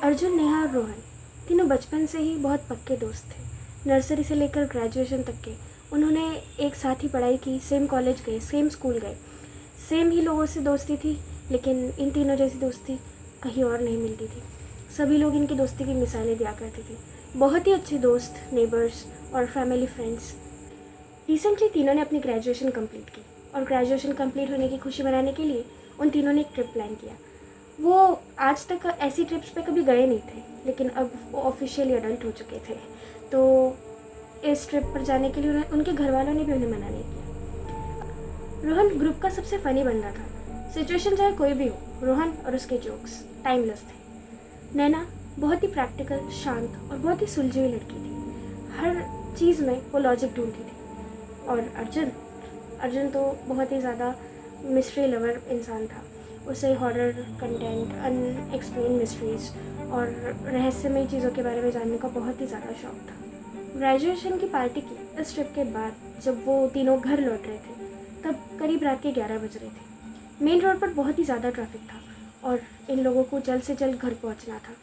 अर्जुन, नेहा और रोहन तीनों बचपन से ही बहुत पक्के दोस्त थे। नर्सरी से लेकर ग्रेजुएशन तक के उन्होंने एक साथ ही पढ़ाई की, सेम कॉलेज गए, सेम स्कूल गए, सेम ही लोगों से दोस्ती थी। लेकिन इन तीनों जैसी दोस्ती कहीं और नहीं मिलती थी। सभी लोग इनकी दोस्ती की मिसालें दिया करते थे। बहुत ही अच्छे दोस्त, नेबर्स और फैमिली फ्रेंड्स। रिसेंटली तीनों ने अपनी ग्रेजुएशन कंप्लीट की और ग्रेजुएशन कंप्लीट होने की खुशी मनाने के लिए उन तीनों ने एक ट्रिप प्लान किया। वो आज तक ऐसी ट्रिप्स पे कभी गए नहीं थे, लेकिन अब वो ऑफिशियली अडल्ट हो चुके थे, तो इस ट्रिप पर जाने के लिए उनके घर वालों ने भी उन्हें मना नहीं किया। रोहन ग्रुप का सबसे फ़नी बंदा था। सिचुएशन चाहे कोई भी हो, रोहन और उसके जोक्स टाइमलेस थे। नैना बहुत ही प्रैक्टिकल, शांत और बहुत ही सुलझी हुई लड़की थी। हर चीज़ में वो लॉजिक ढूंढती थी। और अर्जुन तो बहुत ही ज़्यादा मिस्ट्री लवर इंसान था। उसे हॉरर कंटेंट, अनएक्सप्लेन मिस्ट्रीज और रहस्यमय चीज़ों के बारे में जानने का बहुत ही ज़्यादा शौक था। ग्रेजुएशन की पार्टी की इस ट्रिप के बाद जब वो तीनों घर लौट रहे थे, तब करीब रात के 11 बज रहे थे। मेन रोड पर बहुत ही ज़्यादा ट्रैफिक था और इन लोगों को जल्द से जल्द घर पहुंचना था।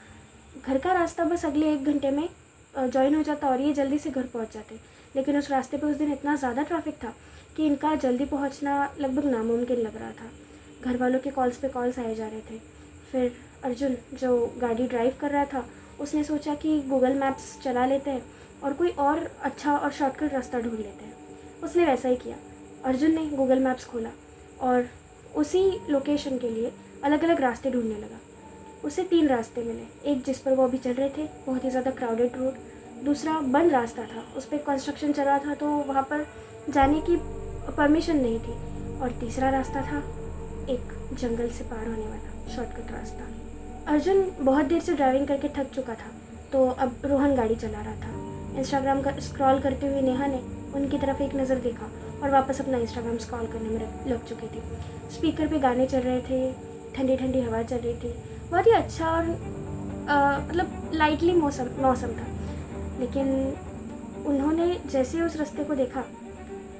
घर का रास्ता बस अगले 1 घंटे में ज्वाइन हो जाता और ये जल्दी से घर पहुंच जाते, लेकिन उस रास्ते पे उस दिन इतना ज़्यादा ट्रैफिक था कि इनका जल्दी पहुंचना लगभग नामुमकिन लग रहा था। घर वालों के कॉल्स पे कॉल्स आए जा रहे थे। फिर अर्जुन, जो गाड़ी ड्राइव कर रहा था, उसने सोचा कि गूगल मैप्स चला लेते हैं और कोई और अच्छा और शॉर्टकट रास्ता ढूंढ लेते हैं। उसने वैसा ही किया। अर्जुन ने गूगल मैप्स खोला और उसी लोकेशन के लिए अलग अलग रास्ते ढूंढने लगा। उसे 3 रास्ते मिले। एक जिस पर वो अभी चल रहे थे, बहुत ही ज़्यादा क्राउडेड रोड। दूसरा बंद रास्ता था, उस पर कंस्ट्रक्शन चल रहा था तो वहाँ पर जाने की परमिशन नहीं थी। और तीसरा रास्ता था एक जंगल से पार होने वाला शॉर्टकट रास्ता। अर्जुन बहुत देर से ड्राइविंग करके थक चुका था, तो अब रोहन गाड़ी चला रहा था। इंस्टाग्राम का स्क्रॉल करते हुए नेहा ने उनकी तरफ एक नज़र देखा और वापस अपना इंस्टाग्राम स्क्रॉल करने में लग चुकी थी। स्पीकर पे गाने चल रहे थे, ठंडी ठंडी हवा चल रही थी। बहुत ही अच्छा और मतलब लाइटली मौसम था। लेकिन उन्होंने जैसे उस रास्ते को देखा,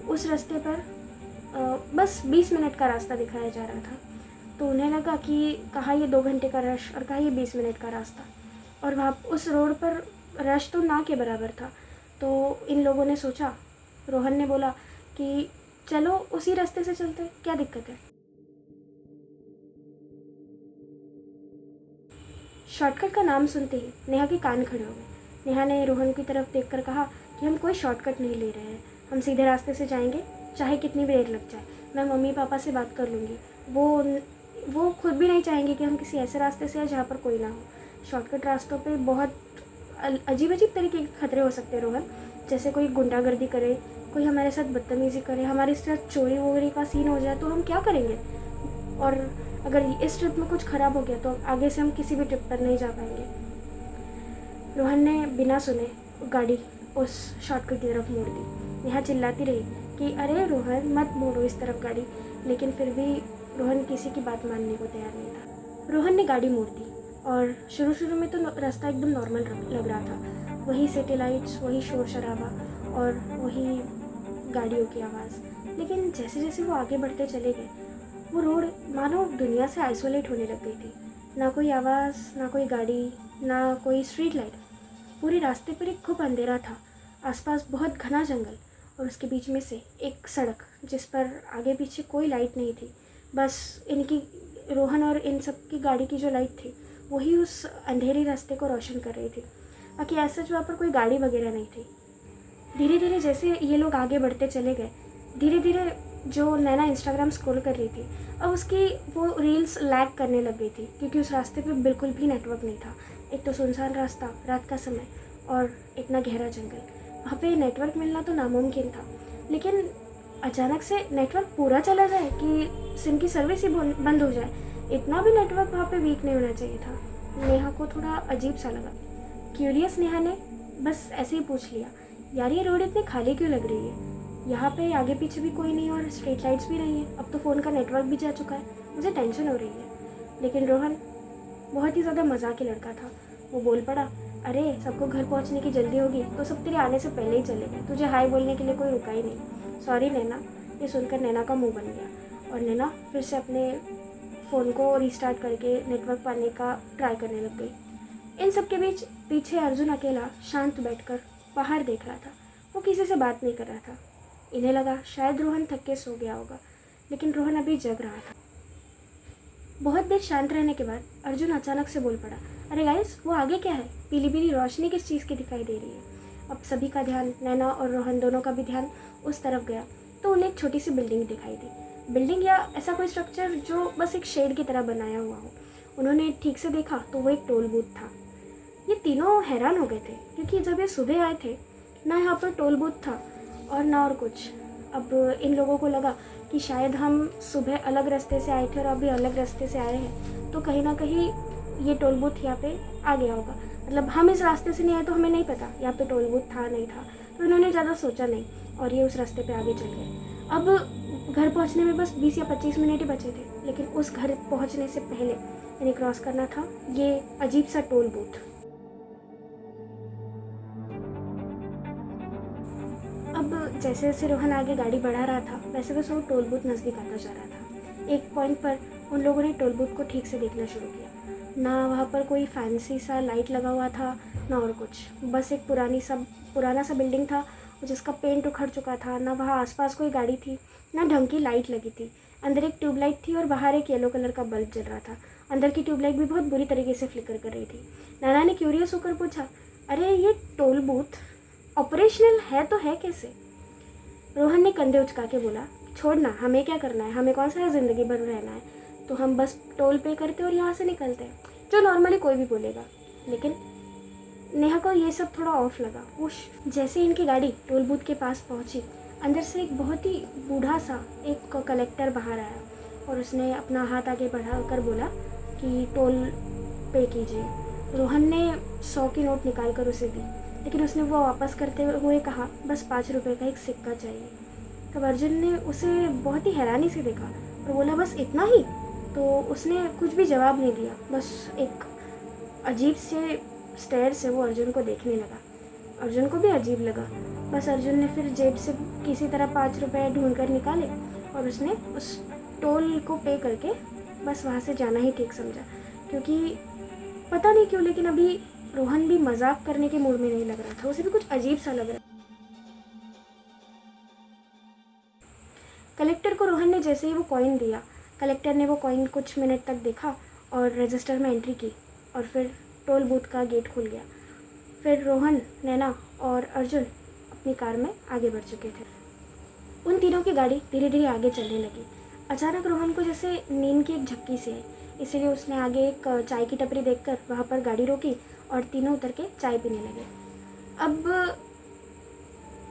उस रास्ते पर बस 20 मिनट का रास्ता दिखाया जा रहा था। तो उन्हें लगा कि कहाँ ये 2 घंटे का रश और कहाँ ये 20 मिनट का रास्ता। और वहाँ उस रोड पर रश तो ना के बराबर था। तो इन लोगों ने सोचा, रोहन ने बोला कि चलो उसी रास्ते से चलते, क्या दिक्कत है। शॉर्टकट का नाम सुनते ही नेहा के कान खड़े हो गए। नेहा ने रोहन की तरफ देखकर कहा कि हम कोई शॉर्टकट नहीं ले रहे हैं, हम सीधे रास्ते से जाएंगे, चाहे कितनी भी देर लग जाए। मैं मम्मी पापा से बात कर लूँगी, वो खुद भी नहीं चाहेंगे कि हम किसी ऐसे रास्ते से आए जहाँ पर कोई ना हो। शॉर्टकट रास्तों पे बहुत अजीब अजीब तरीके के खतरे हो सकते हैं रोहन, जैसे कोई गुंडागर्दी करे, कोई हमारे साथ बदतमीज़ी करे, हमारे साथ चोरी वोरी का सीन हो जाए तो हम क्या करेंगे। और अगर इस ट्रिप में कुछ ख़राब हो गया तो आगे से हम किसी भी ट्रिप पर नहीं जा पाएंगे। रोहन ने बिना सुने गाड़ी उस शॉर्टकट की तरफ मोड़ दी। नेहा चिल्लाती रही कि अरे रोहन, मत मोड़ो इस तरफ गाड़ी, लेकिन फिर भी रोहन किसी की बात मानने को तैयार नहीं था। रोहन ने गाड़ी मोड़ दी और शुरू में तो रास्ता एकदम नॉर्मल लग रहा था। वही सिटी लाइट्स, वही शोर शराबा और वही गाड़ियों की आवाज़। लेकिन जैसे जैसे वो आगे बढ़ते चले गए, वो रोड मानो दुनिया से आइसोलेट होने लग गई थी। ना कोई आवाज़, ना कोई गाड़ी, ना कोई स्ट्रीट लाइट। पूरे रास्ते पर एक खूब अंधेरा था। आसपास बहुत घना जंगल और उसके बीच में से एक सड़क, जिस पर आगे पीछे कोई लाइट नहीं थी। बस इनकी, रोहन और इन सब की गाड़ी की जो लाइट थी, वही उस अंधेरे रास्ते को रोशन कर रही थी। बाकी ऐसा वहाँ पर कोई गाड़ी वगैरह नहीं थी। धीरे धीरे जैसे ये लोग आगे बढ़ते चले गए, धीरे धीरे जो नैना इंस्टाग्राम स्क्रॉल कर रही थी, अब उसकी वो रील्स लैग करने लग गई थी, क्योंकि उस रास्ते पे बिल्कुल भी नेटवर्क नहीं था। एक तो सुनसान रास्ता, रात का समय और इतना गहरा जंगल, वहाँ पे नेटवर्क मिलना तो नामुमकिन था। लेकिन अचानक से नेटवर्क पूरा चला जाए कि सिम की सर्विस ही बंद हो जाए, इतना भी नेटवर्क वहाँ पे वीक नहीं होना चाहिए था। नेहा को थोड़ा अजीब सा लगा। क्यूरियस नेहा ने बस ऐसे ही पूछ लिया, यार ये रोड इतनी खाली क्यों लग रही है? यहाँ पे आगे पीछे भी कोई नहीं और स्ट्रीट लाइट्स भी नहीं है, अब तो फ़ोन का नेटवर्क भी जा चुका है, मुझे टेंशन हो रही है। लेकिन रोहन बहुत ही ज़्यादा मजाकी लड़का था। वो बोल पड़ा, अरे सबको घर पहुँचने की जल्दी होगी तो सब तेरे आने से पहले ही चले गए, तुझे हाय बोलने के लिए कोई रुका ही नहीं। सॉरी नैना। ये सुनकर नैना का मुँह बन गया और नैना फिर से अपने फ़ोन को रीस्टार्ट करके नेटवर्क पाने का ट्राई करने लग गई। इन सब के बीच पीछे अर्जुन अकेला शांत बैठकर बाहर देख रहा था। वो किसी से बात नहीं कर रहा था। इन्हें लगा शायद रोहन थक के सो गया होगा, लेकिन रोहन अभी जग रहा था। बहुत देर शांत रहने के बाद अर्जुन अचानक से बोल पड़ा, अरे गाइस, वो आगे क्या है? पीली पीली रोशनी किस चीज़ की दिखाई दे रही है? अब सभी का ध्यान, नैना और रोहन दोनों का भी ध्यान उस तरफ गया तो उन्हें एक छोटी सी बिल्डिंग दिखाई दी। बिल्डिंग या ऐसा कोई स्ट्रक्चर जो बस एक शेड की तरह बनाया हुआ हो। उन्होंने ठीक से देखा तो वो एक टोल बूथ था। ये तीनों हैरान हो गए थे क्योंकि जब ये सुबह आए थे ना यहाँ पर टोल बूथ था और ना और कुछ। अब इन लोगों को लगा कि शायद हम सुबह अलग रास्ते से आए थे और अभी अलग रास्ते से आए हैं, तो कहीं ना कहीं ये टोल बूथ यहाँ पे आ गया होगा। मतलब हम इस रास्ते से नहीं आए तो हमें नहीं पता यहाँ पे टोल बूथ था नहीं था, तो इन्होंने ज़्यादा सोचा नहीं और ये उस रास्ते पे आगे चल गए। अब घर पहुँचने में बस 20 या 25 मिनट ही बचे थे, लेकिन उस घर पहुँचने से पहले इन्हें क्रॉस करना था ये अजीब सा टोल बूथ। अब जैसे जैसे रोहन आगे गाड़ी बढ़ा रहा था वैसे वैसे वो टोल बूथ नज़दीक आता जा रहा था। एक पॉइंट पर उन लोगों ने टोल बूथ को ठीक से देखना शुरू किया। ना वहाँ पर कोई फैंसी सा लाइट लगा हुआ था ना और कुछ, बस एक पुराना सा बिल्डिंग था जिसका पेंट उखड़ चुका था। ना वहाँ आसपास कोई गाड़ी थी ना ढंग की लाइट लगी थी। अंदर एक ट्यूबलाइट थी और बाहर एक येलो कलर का बल्ब जल रहा था। अंदर की ट्यूबलाइट भी बहुत बुरी तरीके से फ्लिकर कर रही थी। नाना ने क्यूरियस होकर पूछा, अरे ये टोल बूथ ऑपरेशनल है तो है कैसे? रोहन ने कंधे उचका के बोला, छोड़ना, हमें क्या करना है, हमें कौन सा है ज़िंदगी भर रहना है, तो हम बस टोल पे करते और यहाँ से निकलते हैं, जो नॉर्मली कोई भी बोलेगा। लेकिन नेहा को ये सब थोड़ा ऑफ लगा। वो जैसे इनकी गाड़ी टोल बूथ के पास पहुँची, अंदर से एक बहुत ही बूढ़ा सा एक कलेक्टर बाहर आया और उसने अपना हाथ आगे बढ़ा कर बोला कि टोल पे कीजिए। रोहन ने 100 की नोट निकाल कर उसे दी, लेकिन उसने वो वापस करते हुए कहा, बस 5 रुपये का एक सिक्का चाहिए। तब अर्जुन ने उसे बहुत ही हैरानी से देखा और बोला, बस इतना ही? तो उसने कुछ भी जवाब नहीं दिया, बस एक अजीब से स्टेयर से वो अर्जुन को देखने लगा। अर्जुन को भी अजीब लगा। बस अर्जुन ने फिर जेब से किसी तरह 5 रुपये ढूंढ कर निकाले और उसने उस टोल को पे करके बस वहाँ से जाना ही ठीक समझा, क्योंकि पता नहीं क्यों लेकिन अभी रोहन भी मजाक करने के मूड में नहीं लग रहा था, उसे भी कुछ अजीब सा लग रहा। कलेक्टर को रोहन ने जैसे ही वो कॉइन दिया, कलेक्टर ने वो कॉइन कुछ मिनट तक देखा और रजिस्टर में एंट्री की और फिर टोल बूथ का गेट खुल गया। फिर रोहन, नैना और अर्जुन अपनी कार में आगे बढ़ चुके थे। उन तीनों की गाड़ी धीरे धीरे आगे चलने लगी। अचानक रोहन को जैसे नींद की एक झपकी सी आई, इसीलिए उसने आगे एक चाय की टपरी देखकर वहाँ पर गाड़ी रोकी और तीनों उतर के चाय पीने लगे। अब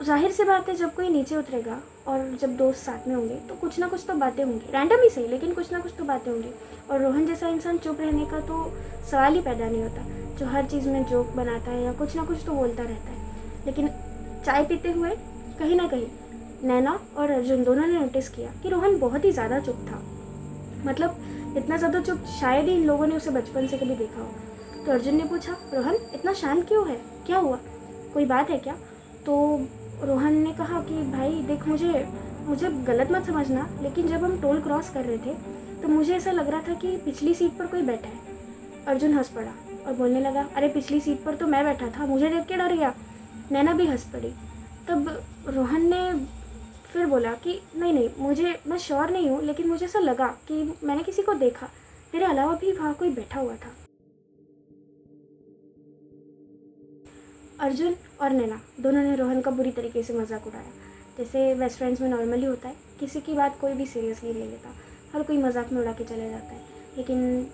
जाहिर सी बात है, जब कोई नीचे उतरेगा और जब दोस्त साथ में होंगे तो कुछ ना कुछ तो बातें होंगी, रैंडम ही सही लेकिन कुछ ना कुछ तो बातें होंगी। और रोहन जैसा इंसान चुप रहने का तो सवाल ही पैदा नहीं होता, जो हर चीज़ में जोक बनाता है या कुछ ना कुछ तो बोलता रहता है। लेकिन चाय पीते हुए कहीं ना कहीं नैना और अर्जुन दोनों ने नोटिस किया कि रोहन बहुत ही ज़्यादा चुप था। मतलब इतना ज़्यादा चुप शायद ही इन लोगों ने उसे बचपन से कभी देखा हो। तो अर्जुन ने पूछा, रोहन इतना शांत क्यों है, क्या हुआ, कोई बात है क्या? तो रोहन ने कहा कि भाई देख, मुझे गलत मत समझना, लेकिन जब हम टोल क्रॉस कर रहे थे तो मुझे ऐसा लग रहा था कि पिछली सीट पर कोई बैठा है। अर्जुन हंस पड़ा और बोलने लगा, अरे पिछली सीट पर तो मैं बैठा था, मुझे देख के डर गया। नैना भी हंस पड़ी। तब रोहन ने फिर बोला कि नहीं, मैं श्योर नहीं हूँ, लेकिन मुझे ऐसा लगा कि मैंने किसी को देखा, तेरे अलावा भी वहाँ कोई बैठा हुआ था। अर्जुन और नैना दोनों ने रोहन का बुरी तरीके से मजाक उड़ाया, जैसे बेस्ट फ्रेंड्स में नॉर्मली होता है। किसी की बात कोई भी सीरियसली नहीं लेता, हर कोई मजाक में उड़ा के चला जाता है, लेकिन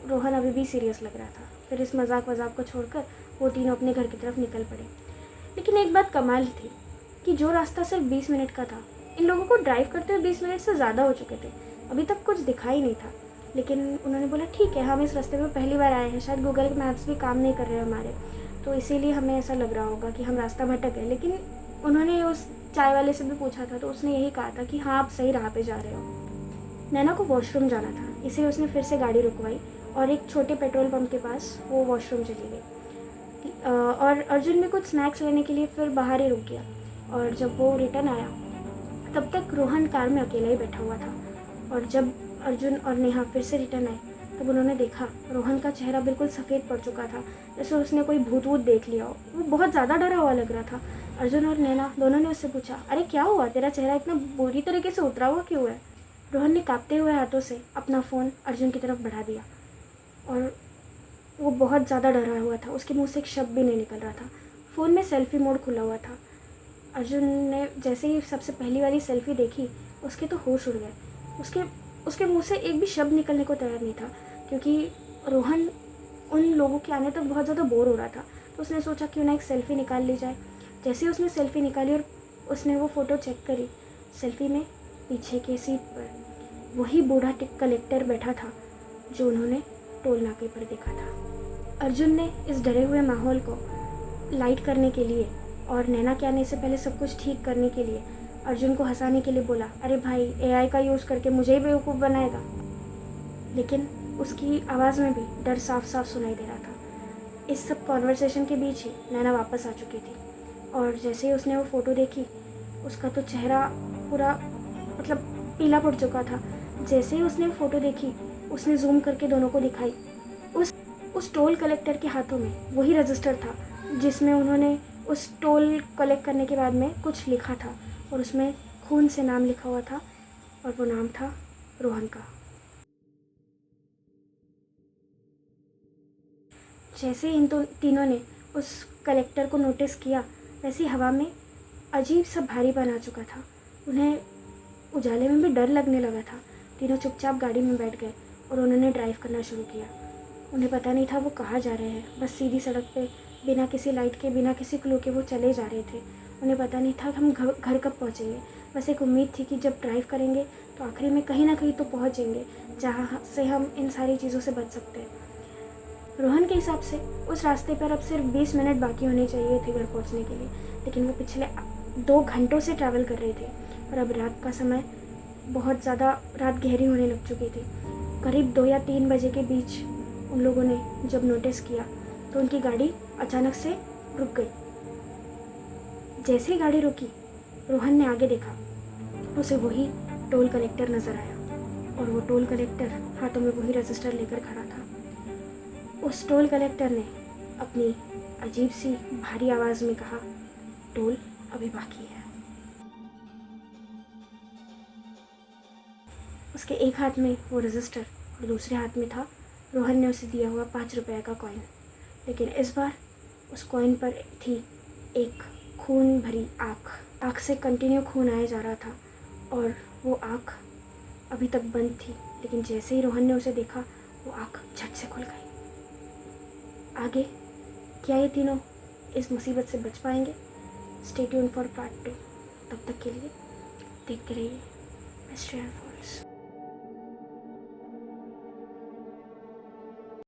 रोहन अभी भी सीरियस लग रहा था। फिर इस मजाक को छोड़कर वो तीनों अपने घर की तरफ निकल पड़े। लेकिन एक बात कमाल थी कि जो रास्ता सिर्फ 20 मिनट का था, इन लोगों को ड्राइव करते हुए 20 मिनट से ज़्यादा हो चुके थे। अभी तक कुछ दिखाई नहीं था, लेकिन उन्होंने बोला, ठीक है, हम इस रास्ते में पहली बार आए हैं, शायद गूगल मैप्स भी काम नहीं कर रहे हमारे, तो इसीलिए हमें ऐसा लग रहा होगा कि हम रास्ता भटक गए। लेकिन उन्होंने उस चाय वाले से भी पूछा था तो उसने यही कहा था कि हाँ, आप सही राह पे जा रहे हो। नैना को वॉशरूम जाना था, इसलिए उसने फिर से गाड़ी रुकवाई और एक छोटे पेट्रोल पंप के पास वो वॉशरूम चली गई। और अर्जुन भी कुछ स्नैक्स लेने के लिए फिर बाहर ही रुक गया। और जब वो रिटर्न आया तब तक रोहन कार में अकेला ही बैठा हुआ था। और जब अर्जुन और नेहा फिर से रिटर्न आए तब उन्होंने देखा रोहन का चेहरा बिल्कुल सफ़ेद पड़ चुका था, जैसे उसने कोई भूत वूत देख लिया हो। वो बहुत ज़्यादा डरा हुआ लग रहा था। अर्जुन और नैना दोनों ने उससे पूछा, अरे क्या हुआ, तेरा चेहरा इतना बुरी तरीके से उतरा हुआ क्यों है? रोहन ने कांपते हुए हाथों से अपना फ़ोन अर्जुन की तरफ बढ़ा दिया और वो बहुत ज़्यादा डरा हुआ था। उसके मुंह से एक शब्द भी नहीं निकल रहा था। फ़ोन में सेल्फ़ी मोड खुला हुआ था। अर्जुन ने जैसे ही सबसे पहली वाली सेल्फ़ी देखी, उसके तो होश उड़ गए। उसके उसके मुंह से एक भी शब्द निकलने को तैयार नहीं था, क्योंकि रोहन उन लोगों के आने तक बहुत ज़्यादा बोर हो रहा था। तो उसने सोचा क्यों ना एक सेल्फ़ी निकाल ली जाए। जैसे ही उसने सेल्फ़ी निकाली और उसने वो फ़ोटो चेक करी, सेल्फ़ी में पीछे की सीट पर वही बूढ़ा टिक कलेक्टर बैठा था जो उन्होंने टोल नाके पर देखा था। अर्जुन ने इस डरे हुए माहौल को लाइट करने के लिए और नैना के आने से पहले सब कुछ ठीक करने के लिए अर्जुन को हंसाने के लिए बोला, अरे भाई एआई का यूज़ करके मुझे ही बेवकूफ़ बनाएगा। लेकिन उसकी आवाज़ में भी डर साफ साफ सुनाई दे रहा था। इस सब कॉन्वर्सेशन के बीच ही नैना वापस आ चुकी थी और जैसे ही उसने वो फ़ोटो देखी, उसका तो चेहरा पूरा मतलब पीला पड़ चुका था। जैसे ही उसने वो फ़ोटो देखी, उसने जूम करके दोनों को दिखाई। उस टोल कलेक्टर के हाथों में वही रजिस्टर था जिसमें उन्होंने उस टोल कलेक्ट करने के बाद में कुछ लिखा था और उसमें खून से नाम लिखा हुआ था और वो नाम था रोहन का। जैसे इन तीनों ने उस कलेक्टर को नोटिस किया, वैसे हवा में अजीब सा भारीपन आ चुका था। उन्हें उजाले में भी डर लगने लगा था। तीनों चुपचाप गाड़ी में बैठ गए और उन्होंने ड्राइव करना शुरू किया। उन्हें पता नहीं था वो कहाँ जा रहे हैं। बस सीधी सड़क पे बिना किसी लाइट के, बिना किसी क्लू के वो चले जा रहे थे। उन्हें पता नहीं था कि हम घर कब पहुँचेंगे। बस एक उम्मीद थी कि जब ड्राइव करेंगे तो आखिरी में कहीं ना कहीं तो पहुँचेंगे जहाँ से हम इन सारी चीज़ों से बच सकते हैं। रोहन के हिसाब से उस रास्ते पर अब सिर्फ 20 मिनट बाकी होने चाहिए थे घर पहुँचने के लिए, लेकिन वो पिछले 2 घंटों से ट्रैवल कर रहे थे और अब रात का समय बहुत ज़्यादा, रात गहरी होने लग चुकी थी। करीब 2 या 3 बजे के बीच उन लोगों ने जब नोटिस किया तो उनकी गाड़ी अचानक से रुक गई। जैसे ही गाड़ी रुकी, रोहन ने आगे देखा, उसे वही टोल कलेक्टर नज़र आया और वो टोल कलेक्टर हाथों में वही रजिस्टर लेकर खड़ा था। उस टोल कलेक्टर ने अपनी अजीब सी भारी आवाज़ में कहा, टोल अभी बाकी है। उसके एक हाथ में वो रजिस्टर और दूसरे हाथ में था रोहन ने उसे दिया हुआ 5 रुपए का कॉइन। लेकिन इस बार उस कॉइन पर थी एक खून भरी आँख से कंटिन्यू खून आया जा रहा था और वो आँख अभी तक बंद थी। लेकिन जैसे ही रोहन ने उसे देखा, वो आँख झट से खुल गई। आगे क्या ये तीनों इस मुसीबत से बच पाएंगे? Stay tuned for part 2। तब तक के लिए देखते रहिए मिस्ट्री अनफोल्ड।